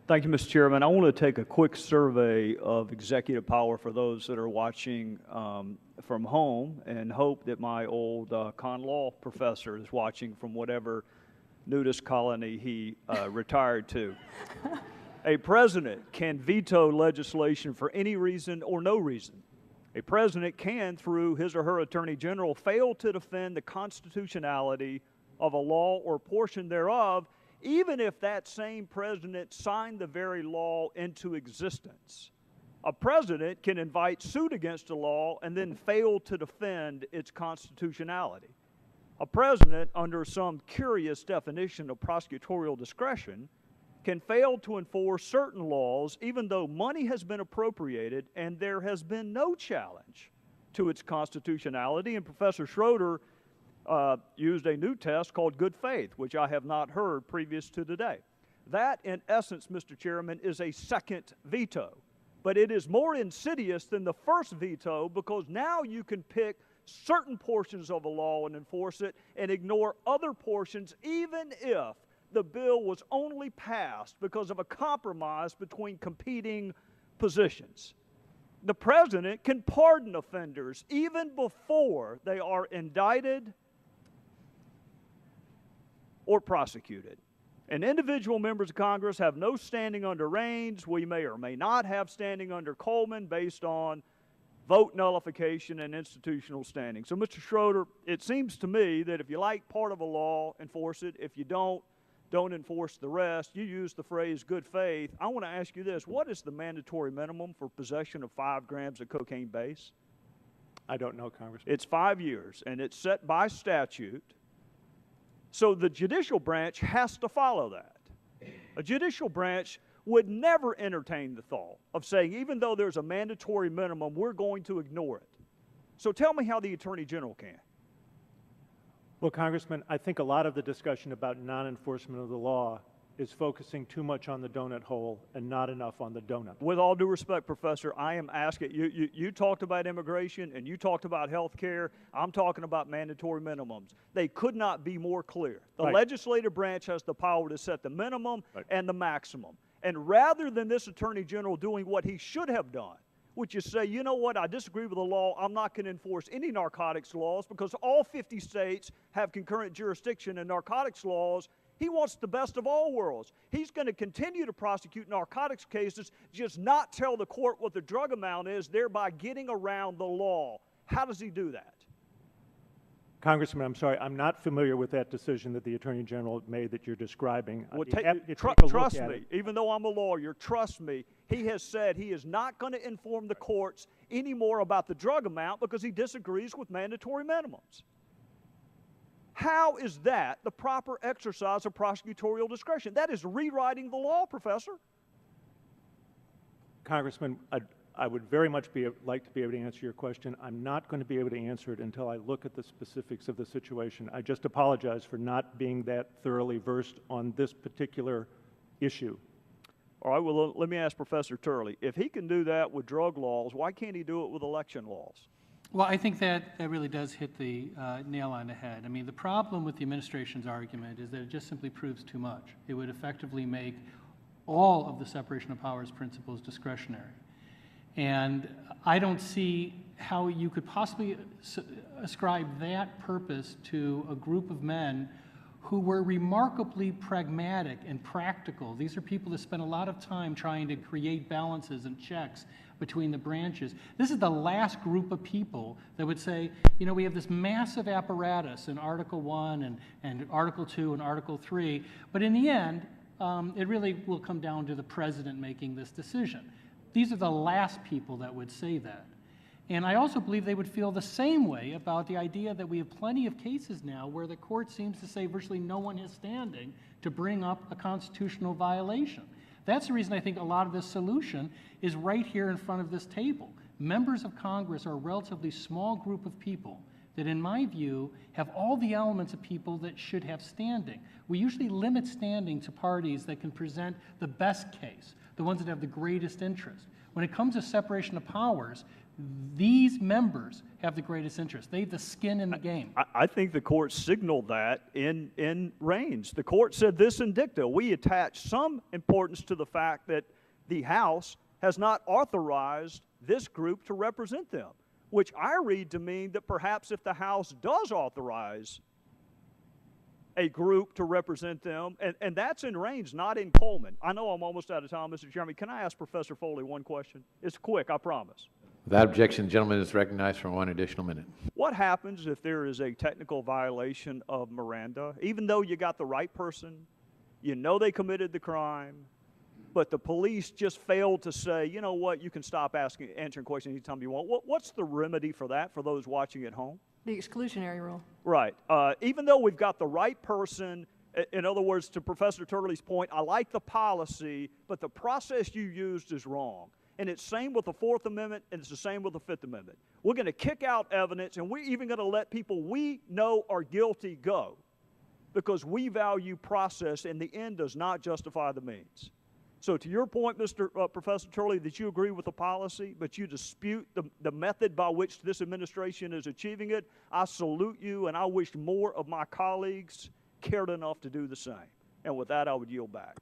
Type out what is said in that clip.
Thank you, Mr. Chairman. I want to take a quick survey of executive power for those that are watching from home, and hope that my old con law professor is watching from whatever nudist colony he retired to. A president can veto legislation for any reason or no reason. A president can, through his or her attorney general, fail to defend the constitutionality of a law or portion thereof, even if that same president signed the very law into existence. A president can invite suit against a law and then fail to defend its constitutionality. A president, under some curious definition of prosecutorial discretion, can fail to enforce certain laws even though money has been appropriated and there has been no challenge to its constitutionality. And Professor Schroeder used a new test called good faith, which I have not heard previous to today. That, in essence, Mr. Chairman, is a second veto. But it is more insidious than the first veto, because now you can pick certain portions of a law and enforce it and ignore other portions, even if the bill was only passed because of a compromise between competing positions. The president can pardon offenders even before they are indicted or prosecuted. And individual members of Congress have no standing under Raines. We may or may not have standing under Coleman based on vote nullification and institutional standing. So, Mr. Schroeder, it seems to me that if you like part of a law, enforce it. If you don't enforce the rest. You use the phrase good faith. I want to ask you this. What is the mandatory minimum for possession of 5 grams of cocaine base? I don't know, Congressman. It's 5 years, and it's set by statute. So the judicial branch has to follow that. A judicial branch would never entertain the thought of saying, even though there's a mandatory minimum, we're going to ignore it. So tell me how the Attorney General can. Well, Congressman, I think a lot of the discussion about non-enforcement of the law is focusing too much on the donut hole and not enough on the donut. With all due respect, Professor, I am asking, you talked about immigration and you talked about health care. I'm talking about mandatory minimums. They could not be more clear. The legislative branch has the power to set the minimum and the maximum. And rather than this Attorney General doing what he should have done, which is say, you know what, I disagree with the law, I'm not going to enforce any narcotics laws because all 50 states have concurrent jurisdiction in narcotics laws. He wants the best of all worlds. He's going to continue to prosecute narcotics cases, just not tell the court what the drug amount is, thereby getting around the law. How does he do that? Congressman, I'm sorry, I'm not familiar with that decision that the Attorney General made that you're describing. Well, trust me, even though I'm a lawyer, trust me, he has said he is not going to inform the courts anymore about the drug amount because he disagrees with mandatory minimums. How is that the proper exercise of prosecutorial discretion? That is rewriting the law, Professor. Congressman, I would very much like to be able to answer your question. I'm not going to be able to answer it until I look at the specifics of the situation. I just apologize for not being that thoroughly versed on this particular issue. All right, well, let me ask Professor Turley. If he can do that with drug laws, why can't he do it with election laws? Well, I think that really does hit the nail on the head. I mean, the problem with the administration's argument is that it just simply proves too much. It would effectively make all of the separation of powers principles discretionary. And I don't see how you could possibly ascribe that purpose to a group of men who were remarkably pragmatic and practical. These are people that spend a lot of time trying to create balances and checks between the branches. This is the last group of people that would say, you know, we have this massive apparatus in Article 1 and Article 2 and Article 3, but in the end, it really will come down to the president making this decision. These are the last people that would say that. And I also believe they would feel the same way about the idea that we have plenty of cases now where the court seems to say virtually no one is standing to bring up a constitutional violation. That's the reason I think a lot of this solution is right here in front of this table. Members of Congress are a relatively small group of people that, in my view, have all the elements of people that should have standing. We usually limit standing to parties that can present the best case, the ones that have the greatest interest. When it comes to separation of powers, These members have the greatest interest. They have the skin in the game. I think the court signaled that in Raines. The court said this in dicta: we attach some importance to the fact that the House has not authorized this group to represent them, which I read to mean that perhaps if the House does authorize a group to represent them, and that's in Raines, not in Coleman. I know I'm almost out of time, Mr. Chairman. Can I ask Professor Foley one question? It's quick, I promise. Without objection, the gentleman is recognized for 1 additional minute. What happens if there is a technical violation of Miranda, even though you got the right person, you know they committed the crime, but the police just failed to say, you know what, you can stop answering questions anytime you want? What's the remedy for that for those watching at home? The exclusionary rule. Right. Even though we've got the right person, in other words, to Professor Turley's point, I like the policy, but the process you used is wrong. And it's the same with the Fourth Amendment, and it's the same with the Fifth Amendment. We're going to kick out evidence, and we're even going to let people we know are guilty go because we value process, and the end does not justify the means. So to your point, Professor Turley, that you agree with the policy, but you dispute the method by which this administration is achieving it, I salute you, and I wish more of my colleagues cared enough to do the same. And with that, I would yield back.